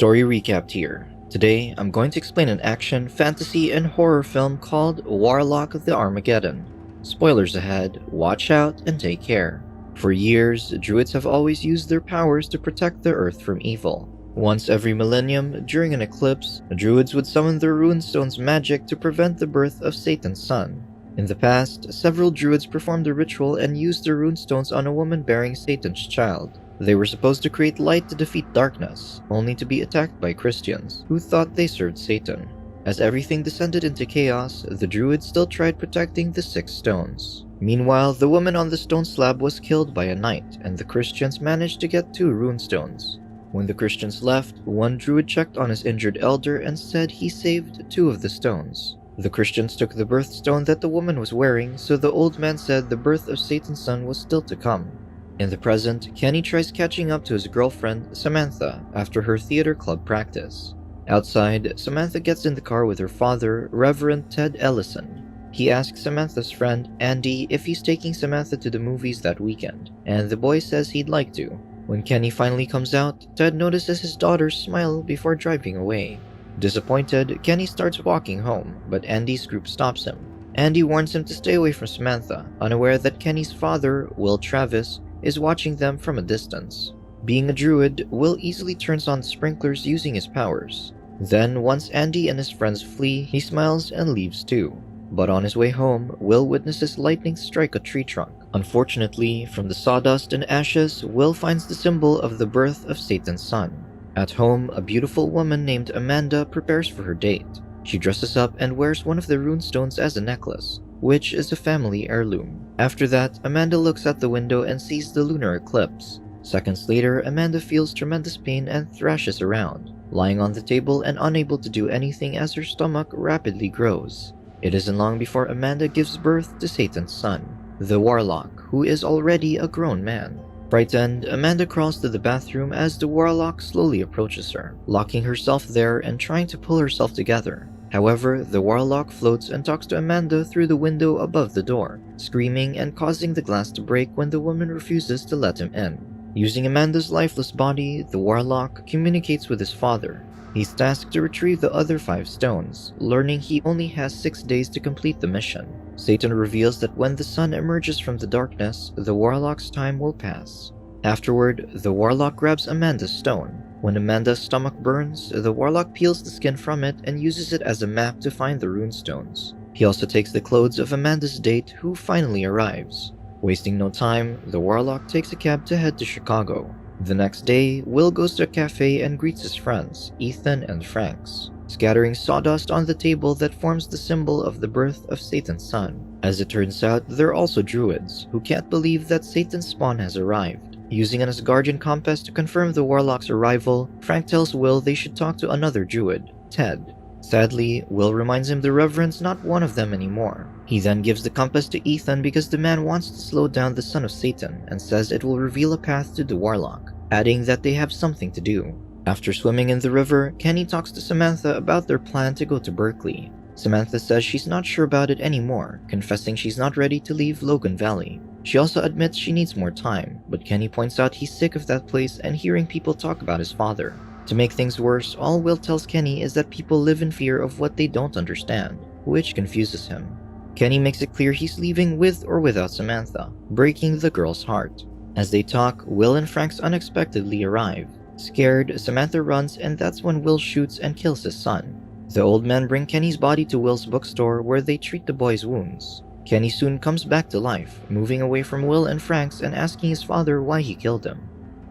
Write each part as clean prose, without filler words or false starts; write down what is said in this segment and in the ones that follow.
Story recapped here. Today, I'm going to explain an action, fantasy, and horror film called Warlock the Armageddon. Spoilers ahead, watch out and take care. For years, Druids have always used their powers to protect the Earth from evil. Once every millennium, during an eclipse, Druids would summon their runestones magic to prevent the birth of Satan's son. In the past, several Druids performed a ritual and used their runestones on a woman bearing Satan's child. They were supposed to create light to defeat darkness, only to be attacked by Christians, who thought they served Satan. As everything descended into chaos, the Druids still tried protecting the 6 stones. Meanwhile, the woman on the stone slab was killed by a knight, and the Christians managed to get 2 runestones. When the Christians left, one Druid checked on his injured elder and said he saved 2 of the stones. The Christians took the birthstone that the woman was wearing, so the old man said the birth of Satan's son was still to come. In the present, Kenny tries catching up to his girlfriend, Samantha, after her theater club practice. Outside, Samantha gets in the car with her father, Reverend Ted Ellison. He asks Samantha's friend, Andy, if he's taking Samantha to the movies that weekend, and the boy says he'd like to. When Kenny finally comes out, Ted notices his daughter smile before driving away. Disappointed, Kenny starts walking home, but Andy's group stops him. Andy warns him to stay away from Samantha, unaware that Kenny's father, Will Travis, is watching them from a distance. Being a druid, Will easily turns on sprinklers using his powers. Then, once Andy and his friends flee, he smiles and leaves too. But on his way home, Will witnesses lightning strike a tree trunk. Unfortunately, from the sawdust and ashes, Will finds the symbol of the birth of Satan's son. At home, a beautiful woman named Amanda prepares for her date. She dresses up and wears one of the runestones as a necklace, which is a family heirloom. After that, Amanda looks at the window and sees the lunar eclipse. Seconds later, Amanda feels tremendous pain and thrashes around, lying on the table and unable to do anything as her stomach rapidly grows. It isn't long before Amanda gives birth to Satan's son, the Warlock, who is already a grown man. Frightened, Amanda crawls to the bathroom as the Warlock slowly approaches her, locking herself there and trying to pull herself together. However, the Warlock floats and talks to Amanda through the window above the door, screaming and causing the glass to break when the woman refuses to let him in. Using Amanda's lifeless body, the Warlock communicates with his father. He's tasked to retrieve the other 5 stones, learning he only has 6 days to complete the mission. Satan reveals that when the sun emerges from the darkness, the Warlock's time will pass. Afterward, the Warlock grabs Amanda's stone. When Amanda's stomach burns, the Warlock peels the skin from it and uses it as a map to find the runestones. He also takes the clothes of Amanda's date, who finally arrives. Wasting no time, the Warlock takes a cab to head to Chicago. The next day, Will goes to a cafe and greets his friends, Ethan and Franks, scattering sawdust on the table that forms the symbol of the birth of Satan's son. As it turns out, they're also druids, who can't believe that Satan's spawn has arrived. Using an Asgardian compass to confirm the Warlock's arrival, Frank tells Will they should talk to another druid, Ted. Sadly, Will reminds him the Reverend's not one of them anymore. He then gives the compass to Ethan because the man wants to slow down the son of Satan and says it will reveal a path to the Warlock, adding that they have something to do. After swimming in the river, Kenny talks to Samantha about their plan to go to Berkeley. Samantha says she's not sure about it anymore, confessing she's not ready to leave Logan Valley. She also admits she needs more time, but Kenny points out he's sick of that place and hearing people talk about his father. To make things worse, all Will tells Kenny is that people live in fear of what they don't understand, which confuses him. Kenny makes it clear he's leaving with or without Samantha, breaking the girl's heart. As they talk, Will and Franks unexpectedly arrive. Scared, Samantha runs, and that's when Will shoots and kills his son. The old men bring Kenny's body to Will's bookstore where they treat the boy's wounds. Kenny soon comes back to life, moving away from Will and Franks and asking his father why he killed him.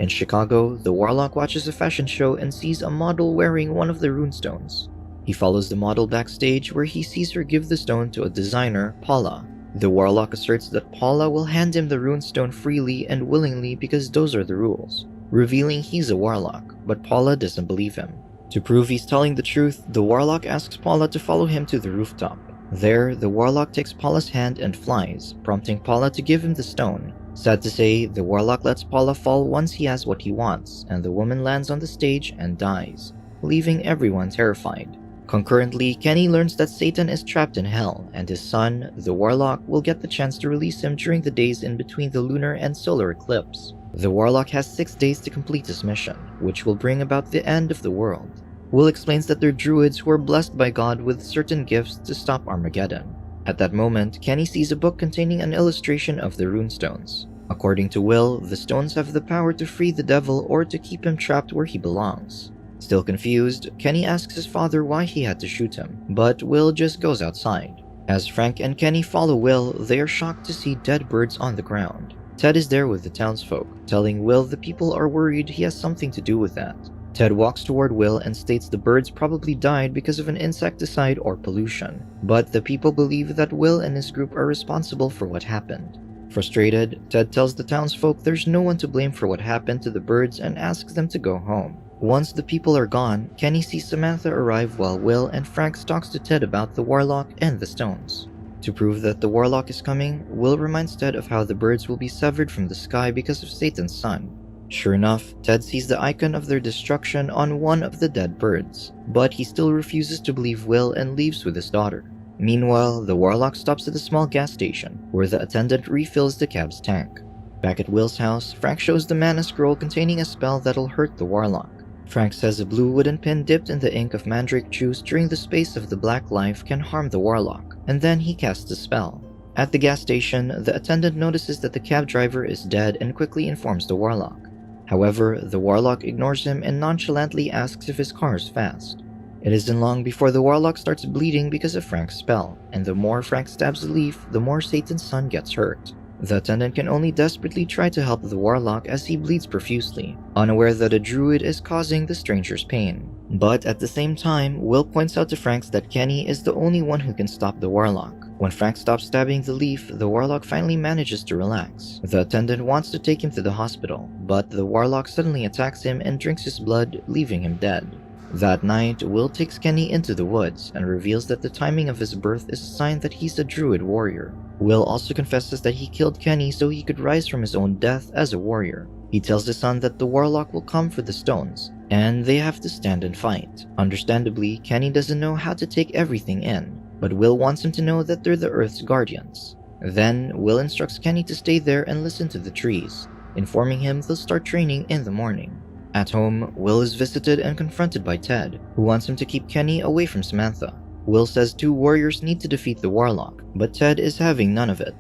In Chicago, the Warlock watches a fashion show and sees a model wearing one of the runestones. He follows the model backstage where he sees her give the stone to a designer, Paula. The Warlock asserts that Paula will hand him the runestone freely and willingly because those are the rules, revealing he's a Warlock, but Paula doesn't believe him. To prove he's telling the truth, the Warlock asks Paula to follow him to the rooftop. There, the Warlock takes Paula's hand and flies, prompting Paula to give him the stone. Sad to say, the Warlock lets Paula fall once he has what he wants, and the woman lands on the stage and dies, leaving everyone terrified. Concurrently, Kenny learns that Satan is trapped in hell, and his son, the Warlock, will get the chance to release him during the days in between the lunar and solar eclipse. The Warlock has 6 days to complete his mission, which will bring about the end of the world. Will explains that they're druids who are blessed by God with certain gifts to stop Armageddon. At that moment, Kenny sees a book containing an illustration of the runestones. According to Will, the stones have the power to free the devil or to keep him trapped where he belongs. Still confused, Kenny asks his father why he had to shoot him, but Will just goes outside. As Frank and Kenny follow Will, they are shocked to see dead birds on the ground. Ted is there with the townsfolk, telling Will the people are worried he has something to do with that. Ted walks toward Will and states the birds probably died because of an insecticide or pollution, but the people believe that Will and his group are responsible for what happened. Frustrated, Ted tells the townsfolk there's no one to blame for what happened to the birds and asks them to go home. Once the people are gone, Kenny sees Samantha arrive while Will and Frank talks to Ted about the Warlock and the stones. To prove that the Warlock is coming, Will reminds Ted of how the birds will be severed from the sky because of Satan's son. Sure enough, Ted sees the icon of their destruction on one of the dead birds, but he still refuses to believe Will and leaves with his daughter. Meanwhile, the Warlock stops at a small gas station, where the attendant refills the cab's tank. Back at Will's house, Frank shows the man a scroll containing a spell that'll hurt the Warlock. Frank says a blue wooden pin dipped in the ink of mandrake juice during the space of the black life can harm the Warlock, and then he casts a spell. At the gas station, the attendant notices that the cab driver is dead and quickly informs the Warlock. However, the Warlock ignores him and nonchalantly asks if his car is fast. It isn't long before the Warlock starts bleeding because of Frank's spell, and the more Frank stabs the leaf, the more Satan's son gets hurt. The attendant can only desperately try to help the Warlock as he bleeds profusely, unaware that a druid is causing the stranger's pain. But at the same time, Will points out to Frank that Kenny is the only one who can stop the Warlock. When Frank stops stabbing the leaf, the Warlock finally manages to relax. The attendant wants to take him to the hospital, but the Warlock suddenly attacks him and drinks his blood, leaving him dead. That night, Will takes Kenny into the woods and reveals that the timing of his birth is a sign that he's a druid warrior. Will also confesses that he killed Kenny so he could rise from his own death as a warrior. He tells his son that the Warlock will come for the stones, and they have to stand and fight. Understandably, Kenny doesn't know how to take everything in, but Will wants him to know that they're the Earth's guardians. Then, Will instructs Kenny to stay there and listen to the trees, informing him they'll start training in the morning. At home, Will is visited and confronted by Ted, who wants him to keep Kenny away from Samantha. Will says 2 warriors need to defeat the Warlock, but Ted is having none of it.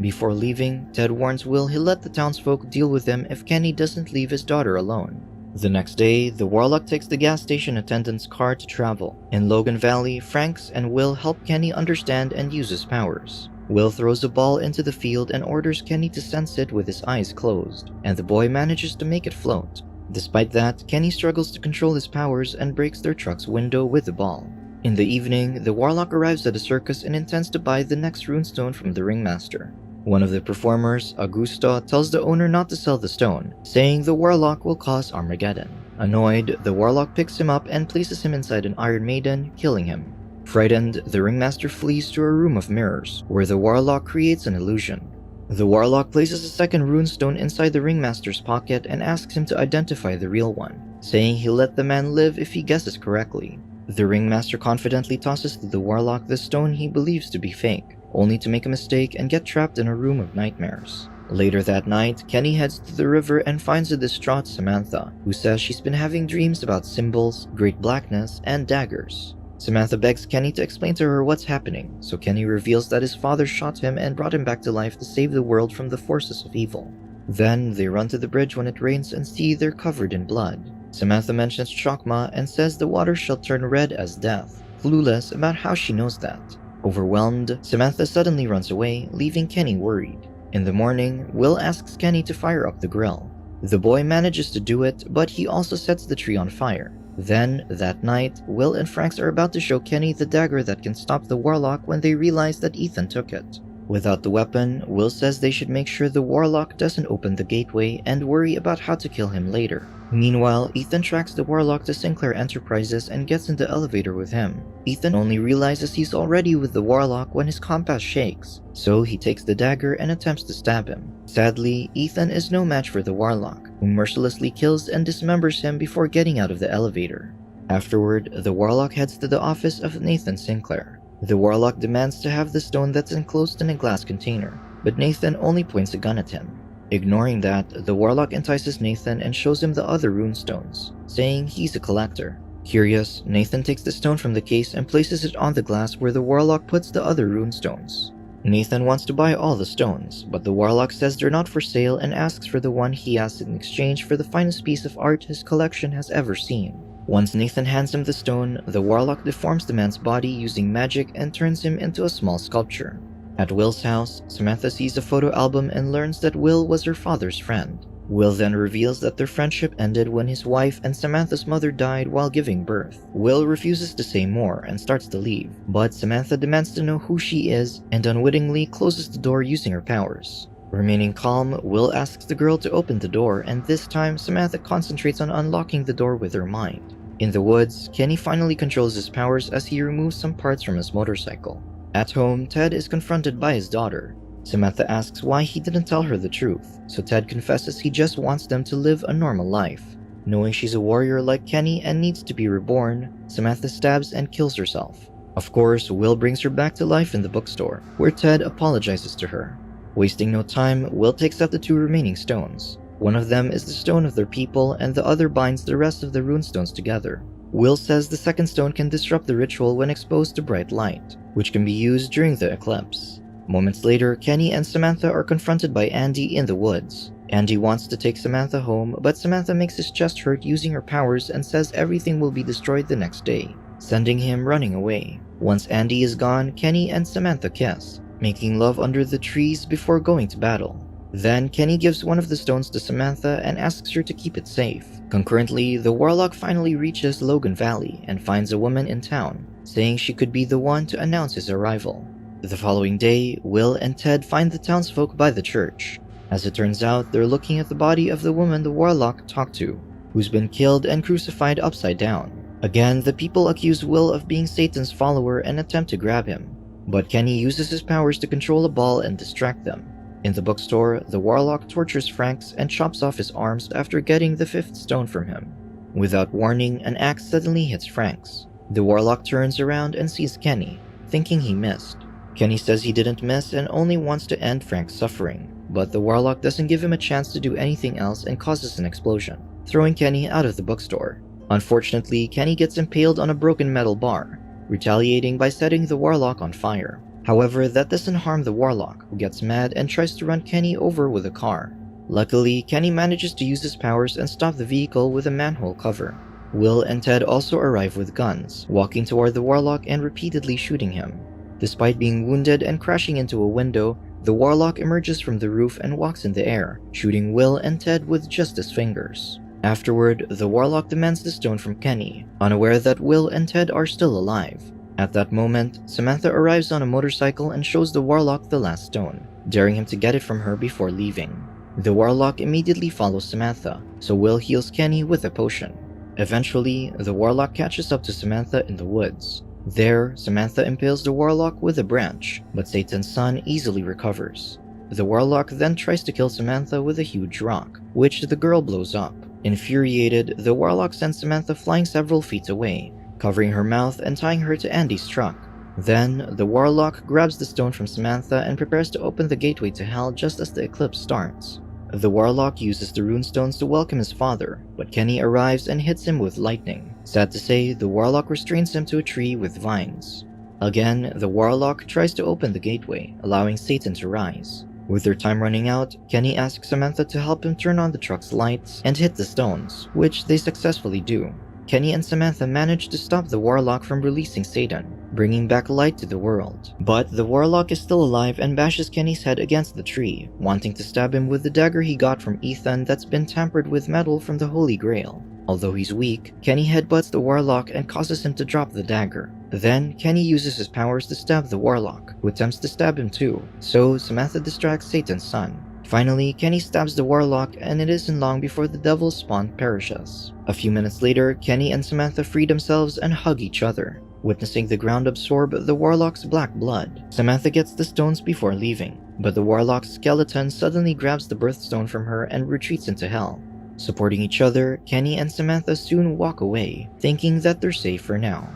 Before leaving, Ted warns Will he'll let the townsfolk deal with him if Kenny doesn't leave his daughter alone. The next day, the Warlock takes the gas station attendant's car to travel. In Logan Valley, Franks and Will help Kenny understand and use his powers. Will throws a ball into the field and orders Kenny to sense it with his eyes closed, and the boy manages to make it float. Despite that, Kenny struggles to control his powers and breaks their truck's window with the ball. In the evening, the Warlock arrives at a circus and intends to buy the next runestone from the ringmaster. One of the performers, Augusto, tells the owner not to sell the stone, saying the Warlock will cause Armageddon. Annoyed, the Warlock picks him up and places him inside an Iron Maiden, killing him. Frightened, the ringmaster flees to a room of mirrors, where the Warlock creates an illusion. The Warlock places a second runestone inside the ringmaster's pocket and asks him to identify the real one, saying he'll let the man live if he guesses correctly. The ringmaster confidently tosses to the Warlock the stone he believes to be fake, only to make a mistake and get trapped in a room of nightmares. Later that night, Kenny heads to the river and finds a distraught Samantha, who says she's been having dreams about symbols, great blackness, and daggers. Samantha begs Kenny to explain to her what's happening, so Kenny reveals that his father shot him and brought him back to life to save the world from the forces of evil. Then, they run to the bridge when it rains and see they're covered in blood. Samantha mentions Chokma and says the water shall turn red as death, clueless about how she knows that. Overwhelmed, Samantha suddenly runs away, leaving Kenny worried. In the morning, Will asks Kenny to fire up the grill. The boy manages to do it, but he also sets the tree on fire. Then, that night, Will and Franks are about to show Kenny the dagger that can stop the Warlock when they realize that Ethan took it. Without the weapon, Will says they should make sure the Warlock doesn't open the gateway and worry about how to kill him later. Meanwhile, Ethan tracks the Warlock to Sinclair Enterprises and gets in the elevator with him. Ethan only realizes he's already with the Warlock when his compass shakes, so he takes the dagger and attempts to stab him. Sadly, Ethan is no match for the Warlock, who mercilessly kills and dismembers him before getting out of the elevator. Afterward, the Warlock heads to the office of Nathan Sinclair. The Warlock demands to have the stone that's enclosed in a glass container, but Nathan only points a gun at him. Ignoring that, the Warlock entices Nathan and shows him the other runestones, saying he's a collector. Curious, Nathan takes the stone from the case and places it on the glass where the Warlock puts the other runestones. Nathan wants to buy all the stones, but the Warlock says they're not for sale and asks for the one he has in exchange for the finest piece of art his collection has ever seen. Once Nathan hands him the stone, the Warlock deforms the man's body using magic and turns him into a small sculpture. At Will's house, Samantha sees a photo album and learns that Will was her father's friend. Will then reveals that their friendship ended when his wife and Samantha's mother died while giving birth. Will refuses to say more and starts to leave, but Samantha demands to know who she is and unwittingly closes the door using her powers. Remaining calm, Will asks the girl to open the door, and this time Samantha concentrates on unlocking the door with her mind. In the woods, Kenny finally controls his powers as he removes some parts from his motorcycle. At home, Ted is confronted by his daughter. Samantha asks why he didn't tell her the truth, so Ted confesses he just wants them to live a normal life. Knowing she's a warrior like Kenny and needs to be reborn, Samantha stabs and kills herself. Of course, Will brings her back to life in the bookstore, where Ted apologizes to her. Wasting no time, Will takes out the two remaining stones. One of them is the stone of their people, and the other binds the rest of the runestones together. Will says the second stone can disrupt the ritual when exposed to bright light, which can be used during the eclipse. Moments later, Kenny and Samantha are confronted by Andy in the woods. Andy wants to take Samantha home, but Samantha makes his chest hurt using her powers and says everything will be destroyed the next day, sending him running away. Once Andy is gone, Kenny and Samantha kiss, making love under the trees before going to battle. Then Kenny gives one of the stones to Samantha and asks her to keep it safe. Concurrently, the Warlock finally reaches Logan Valley and finds a woman in town, saying she could be the one to announce his arrival. The following day, Will and Ted find the townsfolk by the church. As it turns out, they're looking at the body of the woman the Warlock talked to, who's been killed and crucified upside down. Again, the people accuse Will of being Satan's follower and attempt to grab him, but Kenny uses his powers to control a ball and distract them. In the bookstore, the Warlock tortures Franks and chops off his arms after getting the fifth stone from him. Without warning, an axe suddenly hits Franks. The Warlock turns around and sees Kenny, thinking he missed. Kenny says he didn't miss and only wants to end Frank's suffering, but the Warlock doesn't give him a chance to do anything else and causes an explosion, throwing Kenny out of the bookstore. Unfortunately, Kenny gets impaled on a broken metal bar, retaliating by setting the Warlock on fire. However, that doesn't harm the Warlock, who gets mad and tries to run Kenny over with a car. Luckily, Kenny manages to use his powers and stop the vehicle with a manhole cover. Will and Ted also arrive with guns, walking toward the Warlock and repeatedly shooting him. Despite being wounded and crashing into a window, the Warlock emerges from the roof and walks in the air, shooting Will and Ted with just his fingers. Afterward, the Warlock demands the stone from Kenny, unaware that Will and Ted are still alive. At that moment, Samantha arrives on a motorcycle and shows the Warlock the last stone, daring him to get it from her before leaving. The Warlock immediately follows Samantha, so Will heals Kenny with a potion. Eventually, the Warlock catches up to Samantha in the woods. There, Samantha impales the Warlock with a branch, but Satan's son easily recovers. The Warlock then tries to kill Samantha with a huge rock, which the girl blows up. Infuriated, the Warlock sends Samantha flying several feet away, covering her mouth and tying her to Andy's truck. Then, the Warlock grabs the stone from Samantha and prepares to open the gateway to hell just as the eclipse starts. The Warlock uses the runestones to welcome his father, but Kenny arrives and hits him with lightning. Sad to say, the Warlock restrains him to a tree with vines. Again, the Warlock tries to open the gateway, allowing Satan to rise. With their time running out, Kenny asks Samantha to help him turn on the truck's lights and hit the stones, which they successfully do. Kenny and Samantha manage to stop the Warlock from releasing Satan, bringing back light to the world. But the Warlock is still alive and bashes Kenny's head against the tree, wanting to stab him with the dagger he got from Ethan that's been tampered with metal from the Holy Grail. Although he's weak, Kenny headbutts the Warlock and causes him to drop the dagger. Then, Kenny uses his powers to stab the Warlock, who attempts to stab him too, so Samantha distracts Satan's son. Finally, Kenny stabs the Warlock and it isn't long before the devil's spawn perishes. A few minutes later, Kenny and Samantha free themselves and hug each other, witnessing the ground absorb the Warlock's black blood. Samantha gets the stones before leaving, but the Warlock's skeleton suddenly grabs the birthstone from her and retreats into hell. Supporting each other, Kenny and Samantha soon walk away, thinking that they're safe for now.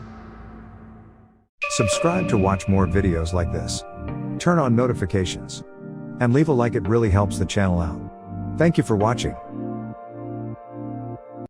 Subscribe to watch more videos like this. Turn on notifications. And leave a like, it really helps the channel out. Thank you for watching.